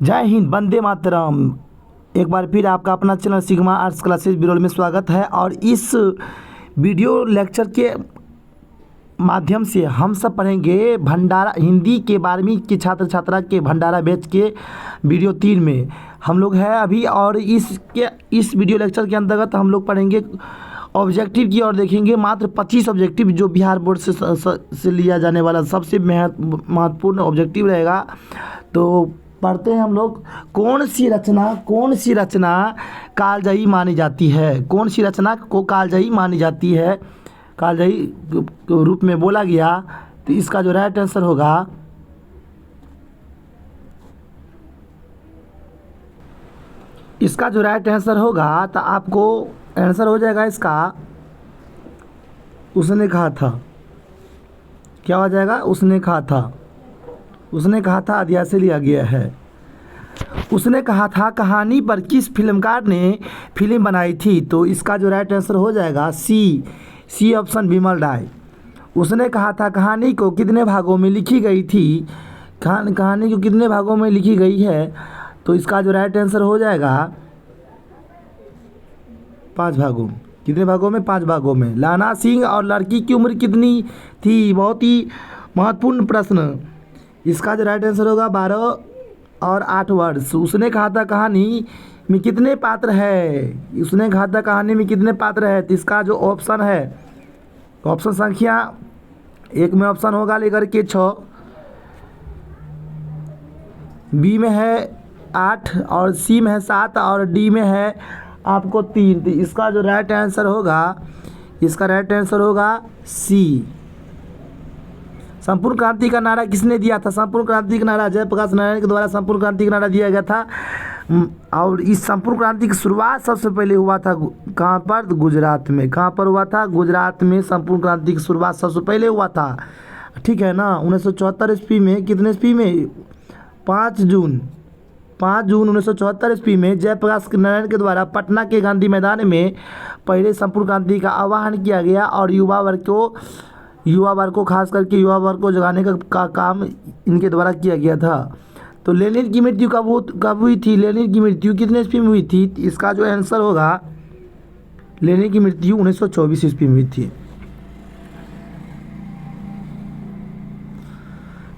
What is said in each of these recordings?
जय हिंद, वंदे मातरम। एक बार फिर आपका अपना channel sigma arts classes Birol में स्वागत है। और इस वीडियो लेक्चर के माध्यम से हम सब पढ़ेंगे भंडारा हिंदी के 12वीं के छात्र छात्रा के भंडारा बैच के वीडियो 3 में हम लोग हैं अभी। और इस वीडियो लेक्चर के अंतर्गत हम लोग पढ़ेंगे ऑब्जेक्टिव की और देखेंगे मात्र 25 ऑब्जेक्टिव जो बिहार बोर्ड से लिया जाने वाला सबसे महत्वपूर्ण ऑब्जेक्टिव रहेगा। तो पढ़ते हैं हम लोग। कौन सी रचना कालजयी मानी जाती है? कौन सी रचना को कालजयी मानी जाती है, कालजयी के रूप में बोला गया? तो इसका जो राइट आंसर होगा तो आपको आंसर हो जाएगा इसका उसने कहा था। क्या हो जाएगा? उसने कहा था अध्याय से लिया गया है। उसने कहा था कहानी पर किस फिल्मकार ने फिल्म बनाई थी? तो इसका जो राइट आंसर हो जाएगा सी ऑप्शन विमल राय। उसने कहा था कहानी को कितने भागों में लिखी गई थी? कहानी को कितने भागों में लिखी गई है? तो इसका जो राइट आंसर हो जाएगा 5 भागों। कितने भागों में? 5 भागों में। लाना सिंह और लड़की की उम्र कितनी थी? बहुत ही महत्वपूर्ण प्रश्न। इसका जो राइट आंसर होगा 12 और 8 वर्ष। उसने कहा था कहानी में कितने पात्र है? तो इसका जो ऑप्शन है, ऑप्शन संख्या 1 में ऑप्शन होगा लेकर के 6, बी में है 8 और सी में है 7 और डी में है आपको 3। तो इसका जो राइट आंसर होगा सी। संपूर्ण क्रांति का नारा किसने दिया था? संपूर्ण क्रांति का नारा जयप्रकाश नारायण के द्वारा संपूर्ण क्रांति का नारा दिया गया था। और इस संपूर्ण क्रांति की शुरुआत सबसे पहले हुआ था कहाँ पर? गुजरात में। कहाँ पर हुआ था? गुजरात में संपूर्ण क्रांति की शुरुआत सबसे पहले हुआ था। ठीक है ना? 1974 ईस्वी में। कितने ईस्वी में? 5 जून 1974 ईस्वी में जयप्रकाश नारायण के द्वारा पटना के गांधी मैदान में पहले संपूर्ण क्रांति का आह्वान किया गया। और युवा वर्ग को खास करके युवा वर्ग को जगाने का काम इनके द्वारा किया गया था। तो लेनिन की मृत्यु कब हुई थी? लेनिन की मृत्यु कितने ईस्वी में हुई थी? इसका जो आंसर होगा लेनिन की मृत्यु 1924 ईस्वी में हुई थी।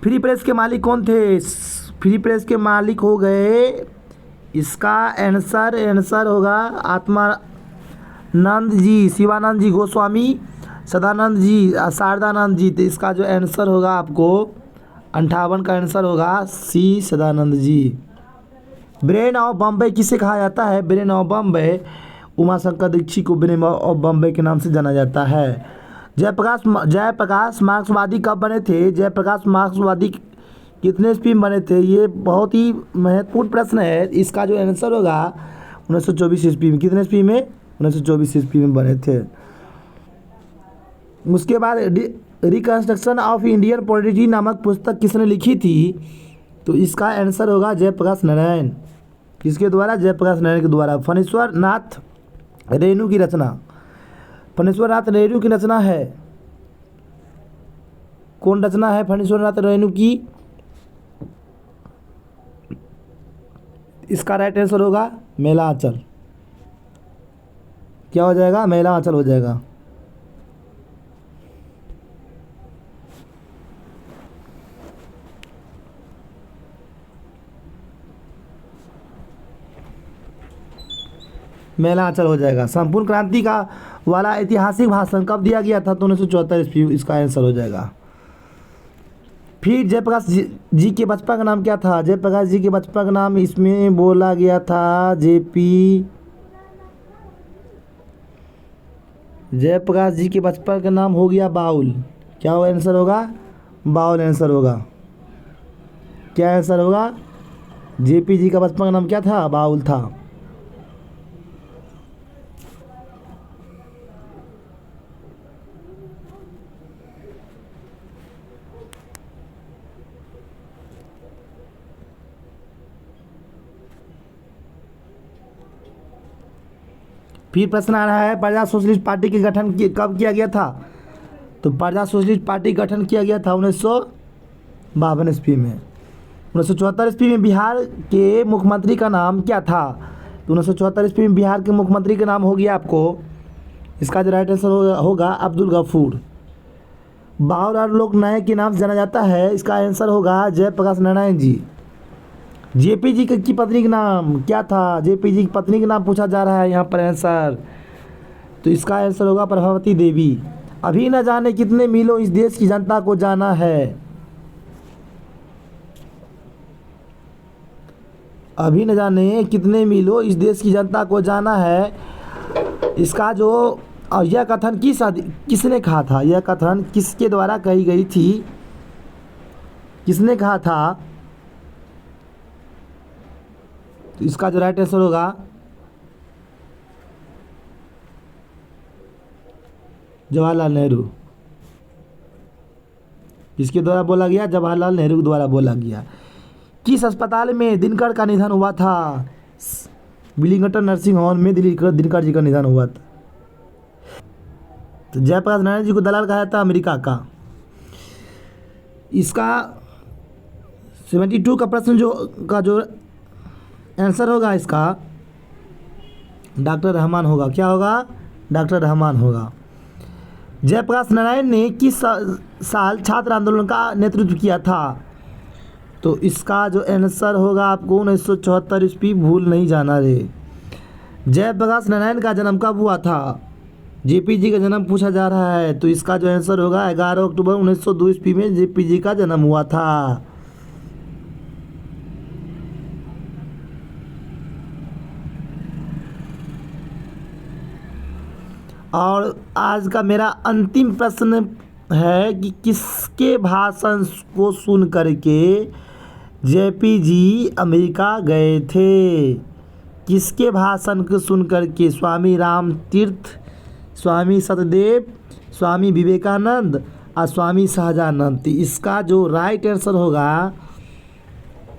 फ्री प्रेस के मालिक कौन थे? फ्री प्रेस के मालिक हो गए, इसका आंसर होगा आत्मानंद जी, शिवानंद जी गोस्वामी, सदानंद जी, शारदानंद जी। तो इसका जो आंसर होगा आपको 58 का आंसर होगा सी, सदानंद जी। ब्रेन ऑफ बम्बई किसे कहा जाता है? ब्रेन ऑफ बम्बई उमाशंकर दीक्षित को ब्रेन ऑफ बम्बई के नाम से जाना जाता है। जयप्रकाश मार्क्सवादी कब बने थे? जयप्रकाश मार्क्सवादी कितने ईस्वी में बने थे? ये बहुत ही महत्वपूर्ण प्रश्न है। इसका जो आंसर होगा 1924 ईस्वी में। कितने ईस्वी में? 1924 ईस्वी में बने थे। उसके बाद रिकंस्ट्रक्शन ऑफ इंडियन पॉलिटी नामक पुस्तक किसने लिखी थी? तो इसका आंसर होगा जयप्रकाश नारायण। किसके द्वारा? जयप्रकाश नारायण के द्वारा। फणीश्वर नाथ रेणु की रचना है। कौन रचना है फणीश्वर नाथ रेणु की? इसका राइट आंसर होगा मेला आंचल। क्या हो जाएगा? मेला आंचल हो जाएगा। मेला आंचल हो जाएगा। संपूर्ण क्रांति का वाला ऐतिहासिक भाषण कब दिया गया था? तो 1974 ईस्वी। इसका आंसर हो जाएगा। फिर जयप्रकाश जी के बचपन का नाम क्या था? जयप्रकाश जी के बचपन का नाम इसमें बोला गया था जेपी। जयप्रकाश जी के बचपन का नाम हो गया बाउल। क्या वो आंसर होगा? बाउल आंसर होगा। क्या आंसर होगा? जेपी जी का बचपन का नाम क्या था? बाउल था। फिर प्रश्न आ रहा है प्रजा सोशलिस्ट पार्टी के गठन कब किया गया था? तो प्रजा सोशलिस्ट पार्टी गठन किया गया था 1952 ईस्वी में। 1974 ईस्वी में बिहार के मुख्यमंत्री का नाम क्या था? तो 1974 ईस्वी में बिहार के मुख्यमंत्री का नाम हो गया आपको, इसका जो राइट आंसर होगा अब्दुल गफूर। बाबूलाल लोक नायक के नाम से जाना जाता है, इसका आंसर होगा जयप्रकाश नारायण जी। जेपी जी की पत्नी का नाम क्या था? जेपी जी की पत्नी का नाम पूछा जा रहा है यहाँ पर आंसर, तो इसका आंसर होगा प्रभावती देवी। अभी न जाने कितने मीलों इस देश की जनता को जाना है, अभी न जाने कितने मीलों इस देश की जनता को जाना है। इसका जो और यह कथन किसने कहा था? यह कथन किसके द्वारा कही गई थी? किसने कहा था? तो इसका जो राइट आंसर होगा जवाहरलाल नेहरू। किसके द्वारा बोला गया? जवाहरलाल नेहरू के द्वारा बोला गया। किस अस्पताल में दिनकर का निधन हुआ था? विलिंगटन नर्सिंग होम में दिनकर जी का निधन हुआ था। तो जयप्रकाश नारायण जी को दलाल कहा जाता अमेरिका का। इसका 72 का प्रश्न जो आंसर होगा इसका डॉक्टर रहमान होगा। क्या होगा? डॉक्टर रहमान होगा। जयप्रकाश नारायण ने किस साल छात्र आंदोलन का नेतृत्व किया था? तो इसका जो आंसर होगा आपको 1974 ईस्वी, भूल नहीं जाना रे। जयप्रकाश नारायण का जन्म कब हुआ था? जेपी जी का जन्म पूछा जा रहा है, तो इसका जो आंसर होगा 11 अक्टूबर 1902 ईस्वी में जेपी जी का जन्म हुआ था। और आज का मेरा अंतिम प्रश्न है कि किसके भाषण को सुन करके जेपी जी अमेरिका गए थे? किसके भाषण को सुन करके? स्वामी राम तीर्थ, स्वामी सतदेव, स्वामी विवेकानंद और स्वामी सहजानंद। इसका जो राइट आंसर होगा,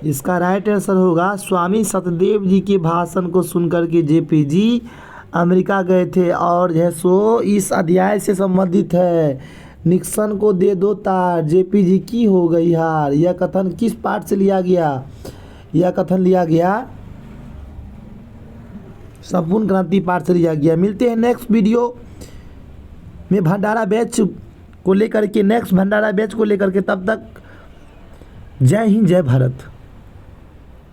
इसका राइट आंसर होगा स्वामी सतदेव जी के भाषण को सुन करके जेपी जी अमेरिका गए थे। और जो सो इस अध्याय से संबंधित है। निक्सन को दे दो तार, जेपी जी की हो गई हार। यह कथन किस पाठ से लिया गया? यह कथन लिया गया संपूर्ण क्रांति पाठ से लिया गया। मिलते हैं नेक्स्ट वीडियो में भंडारा बैच को लेकर के, तब तक जय हिंद जय भारत।